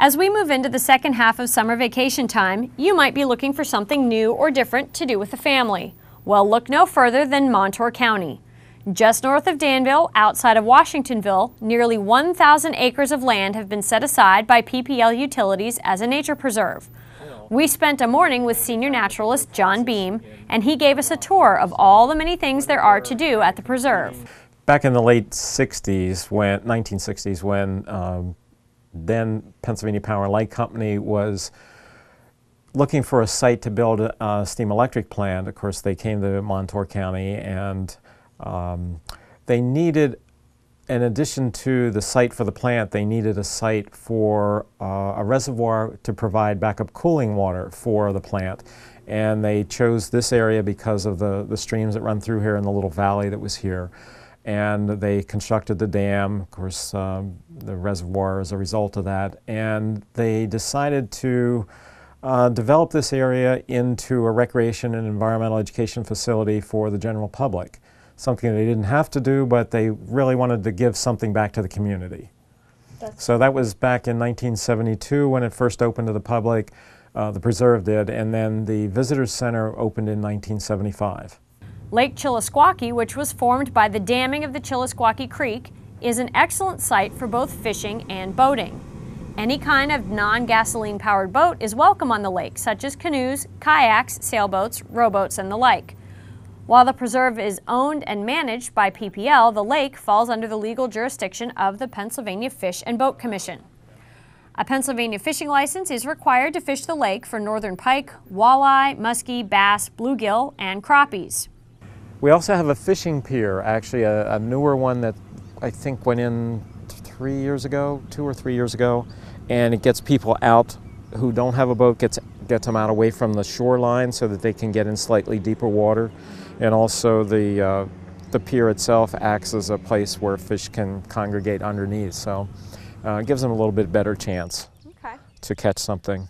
As we move into the second half of summer vacation time, you might be looking for something new or different to do with the family. Well, look no further than Montour County. Just north of Danville, outside of Washingtonville, nearly 1,000 acres of land have been set aside by PPL Utilities as a nature preserve. We spent a morning with senior naturalist John Beam, and he gave us a tour of all the many things there are to do at the preserve. Back in the late 1960s, when then Pennsylvania Power and Light Company was looking for a site to build a steam electric plant. Of course, they came to Montour County, and they needed, in addition to the site for the plant, they needed a site for a reservoir to provide backup cooling water for the plant. And they chose this area because of the streams that run through here and the little valley that was here. And they constructed the dam, of course, the reservoir as a result of that. And they decided to develop this area into a recreation and environmental education facility for the general public. Something they didn't have to do, but they really wanted to give something back to the community. So that was back in 1972 when it first opened to the public, the preserve did, and then the Visitors Center opened in 1975. Lake Chillisquawkee, which was formed by the damming of the Chillisquawkee Creek, is an excellent site for both fishing and boating. Any kind of non-gasoline powered boat is welcome on the lake, such as canoes, kayaks, sailboats, rowboats, and the like. While the preserve is owned and managed by PPL, the lake falls under the legal jurisdiction of the Pennsylvania Fish and Boat Commission. A Pennsylvania fishing license is required to fish the lake for northern pike, walleye, muskie, bass, bluegill, and crappies. We also have a fishing pier, actually a newer one that I think went in 2 or 3 years ago, and it gets people out who don't have a boat, gets them out away from the shoreline so that they can get in slightly deeper water. And also the pier itself acts as a place where fish can congregate underneath, so it gives them a little bit better chance to catch something.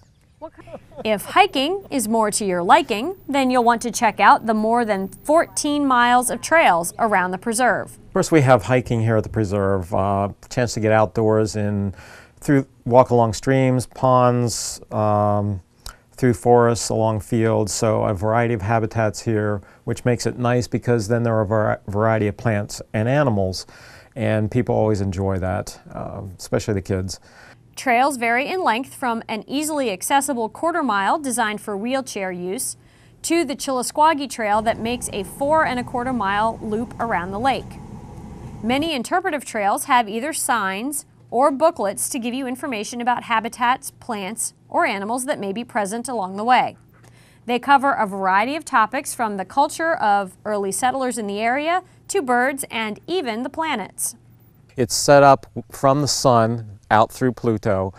If hiking is more to your liking, then you'll want to check out the more than 14 miles of trails around the preserve. Of course, we have hiking here at the preserve, chance to get outdoors and walk along streams, ponds, through forests, along fields, so a variety of habitats here, which makes it nice because then there are a variety of plants and animals, and people always enjoy that, especially the kids. Trails vary in length from an easily accessible quarter-mile designed for wheelchair use to the Chillisquawkee Trail that makes a 4¼ mile loop around the lake. Many interpretive trails have either signs or booklets to give you information about habitats, plants, or animals that may be present along the way. They cover a variety of topics from the culture of early settlers in the area to birds and even the planets. It's set up from the sun out through Pluto,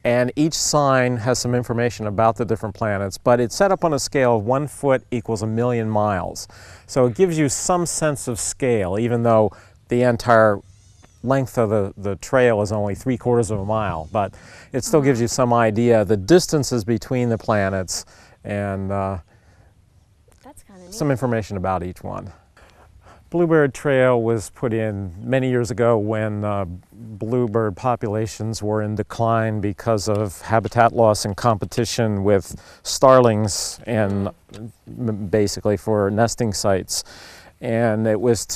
and each sign has some information about the different planets, but it's set up on a scale of 1 foot equals 1,000,000 miles. So it gives you some sense of scale, even though the entire length of the trail is only 3/4 mile, but it still gives you some idea the distances between the planets and some information about each one. Bluebird Trail was put in many years ago when bluebird populations were in decline because of habitat loss and competition with starlings, and basically for nesting sites. And it was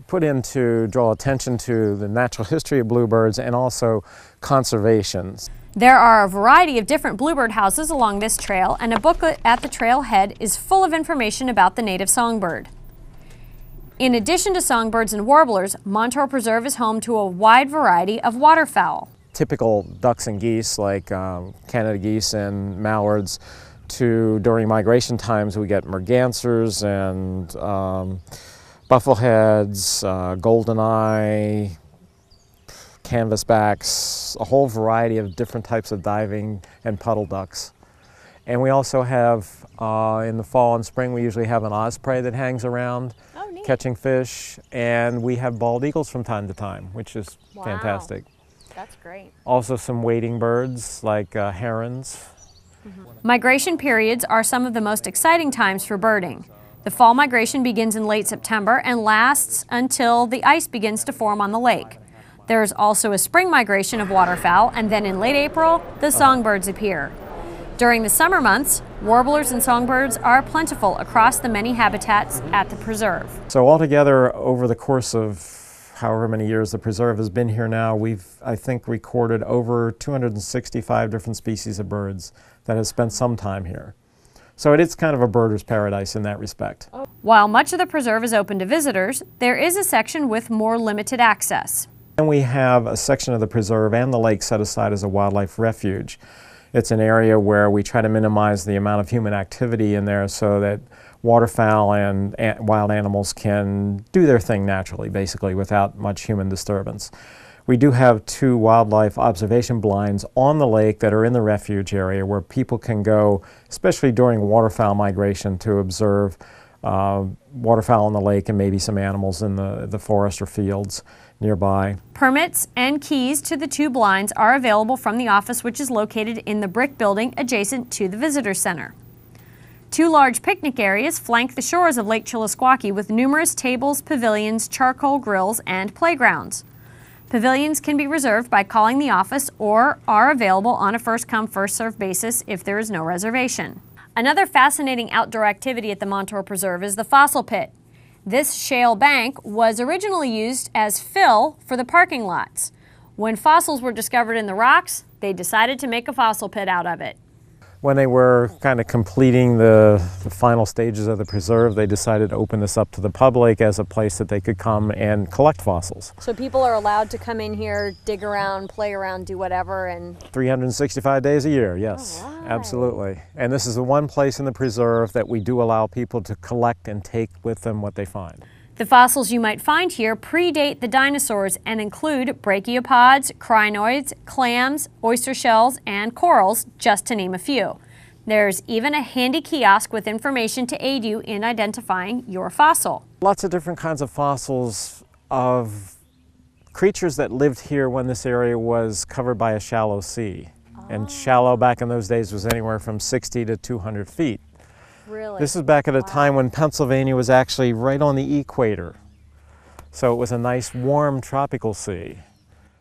put in to draw attention to the natural history of bluebirds and also conservation. There are a variety of different bluebird houses along this trail, and a booklet at the trailhead is full of information about the native songbird. In addition to songbirds and warblers, Montour Preserve is home to a wide variety of waterfowl. Typical ducks and geese like Canada geese and mallards, to during migration times we get mergansers and buffleheads, goldeneye, canvasbacks, a whole variety of different types of diving and puddle ducks. And we also have, in the fall and spring, we usually have an osprey that hangs around catching fish, and we have bald eagles from time to time, which is fantastic. That's great. Also some wading birds like herons. Migration periods are some of the most exciting times for birding. The fall migration begins in late September and lasts until the ice begins to form on the lake. There is also a spring migration of waterfowl, and then in late April, the songbirds appear. During the summer months, warblers and songbirds are plentiful across the many habitats at the preserve. So altogether, over the course of however many years the preserve has been here now, we've, I think, recorded over 265 different species of birds that have spent some time here. So it is kind of a birder's paradise in that respect. While much of the preserve is open to visitors, there is a section with more limited access. And we have a section of the preserve and the lake set aside as a wildlife refuge. It's an area where we try to minimize the amount of human activity in there so that waterfowl and wild animals can do their thing naturally, basically, without much human disturbance. We do have 2 wildlife observation blinds on the lake that are in the refuge area where people can go, especially during waterfowl migration, to observe waterfowl in the lake and maybe some animals in the forest or fields nearby. Permits and keys to the 2 blinds are available from the office, which is located in the brick building adjacent to the visitor center. 2 large picnic areas flank the shores of Lake Chillisquaque with numerous tables, pavilions, charcoal grills, and playgrounds. Pavilions can be reserved by calling the office or are available on a first-come, first-served basis if there is no reservation. Another fascinating outdoor activity at the Montour Preserve is the fossil pit. This shale bank was originally used as fill for the parking lots. When fossils were discovered in the rocks, they decided to make a fossil pit out of it. When they were kind of completing the final stages of the preserve, they decided to open this up to the public as a place that they could come and collect fossils. So people are allowed to come in here, dig around, play around, do whatever, and 365 days a year, yes, absolutely. And this is the one place in the preserve that we do allow people to collect and take with them what they find. The fossils you might find here predate the dinosaurs and include brachiopods, crinoids, clams, oyster shells, and corals, just to name a few. There's even a handy kiosk with information to aid you in identifying your fossil. Lots of different kinds of fossils of creatures that lived here when this area was covered by a shallow sea. And shallow back in those days was anywhere from 60 to 200 feet. Really? This is back at a time when Pennsylvania was actually right on the equator. So it was a nice, warm, tropical sea.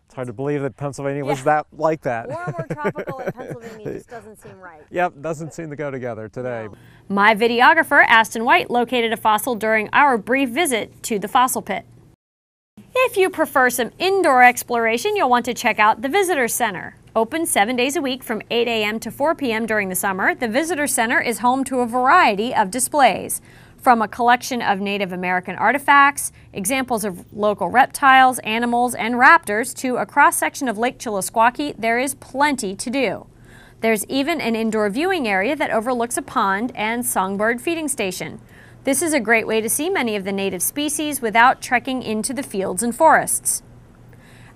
It's hard to believe that Pennsylvania was like that. Warm or tropical in Pennsylvania just doesn't seem right. Yep, doesn't seem to go together today. No. My videographer, Aston White, located a fossil during our brief visit to the fossil pit. If you prefer some indoor exploration, you'll want to check out the Visitor Center. Open 7 days a week from 8 a.m. to 4 p.m. during the summer, the Visitor Center is home to a variety of displays. From a collection of Native American artifacts, examples of local reptiles, animals, and raptors, to a cross-section of Lake Chillisquaque, there is plenty to do. There's even an indoor viewing area that overlooks a pond and songbird feeding station. This is a great way to see many of the native species without trekking into the fields and forests.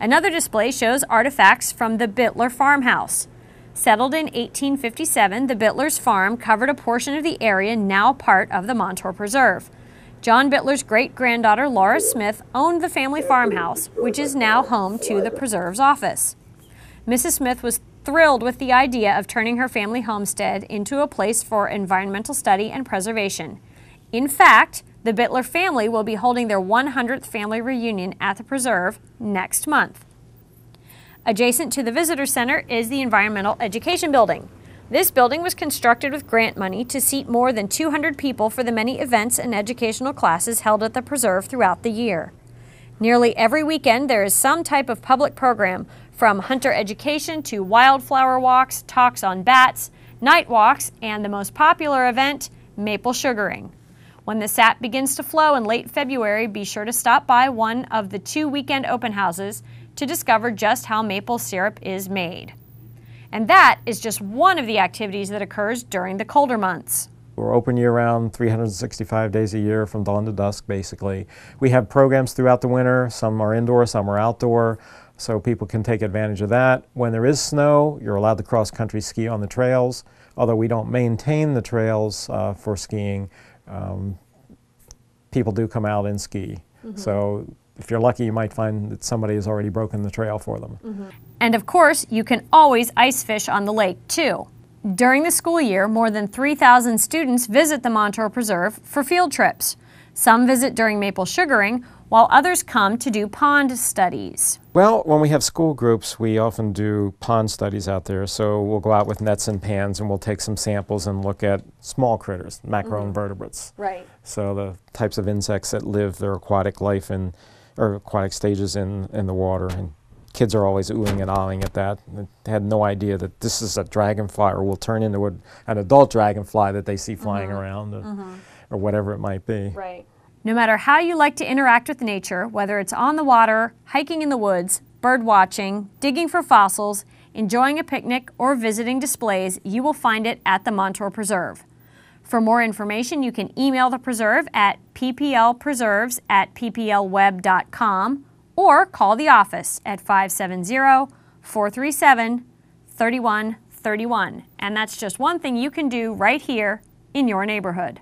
Another display shows artifacts from the Bittler farmhouse. Settled in 1857, the Bittlers' farm covered a portion of the area now part of the Montour Preserve. John Bittler's great-granddaughter Laura Smith owned the family farmhouse, which is now home to the preserve's office. Mrs. Smith was thrilled with the idea of turning her family homestead into a place for environmental study and preservation. In fact, the Bittler family will be holding their 100th family reunion at the preserve next month. Adjacent to the Visitor Center is the Environmental Education Building. This building was constructed with grant money to seat more than 200 people for the many events and educational classes held at the preserve throughout the year. Nearly every weekend there is some type of public program, from hunter education to wildflower walks, talks on bats, night walks, and the most popular event, maple sugaring. When the sap begins to flow in late February, be sure to stop by one of the 2 weekend open houses to discover just how maple syrup is made. And that is just one of the activities that occurs during the colder months. We're open year-round, 365 days a year from dawn to dusk, basically. We have programs throughout the winter. Some are indoor, some are outdoor, so people can take advantage of that. When there is snow, you're allowed to cross-country ski on the trails, although we don't maintain the trails for skiing. People do come out and ski. So if you're lucky, you might find that somebody has already broken the trail for them. And of course, you can always ice fish on the lake too. During the school year, more than 3,000 students visit the Montour Preserve for field trips. Some visit during maple sugaring, while others come to do pond studies. Well, when we have school groups, we often do pond studies out there. So we'll go out with nets and pans and we'll take some samples and look at small critters, macroinvertebrates. Right. So the types of insects that live their aquatic life or aquatic stages in the water. And kids are always oohing and ahhing at that. They had no idea that this is a dragonfly or will turn into an adult dragonfly that they see flying around or whatever it might be. Right. No matter how you like to interact with nature, whether it's on the water, hiking in the woods, bird watching, digging for fossils, enjoying a picnic, or visiting displays, you will find it at the Montour Preserve. For more information, you can email the preserve at pplpreserves@pplweb.com or call the office at 570-437-3131. And that's just one thing you can do right here in your neighborhood.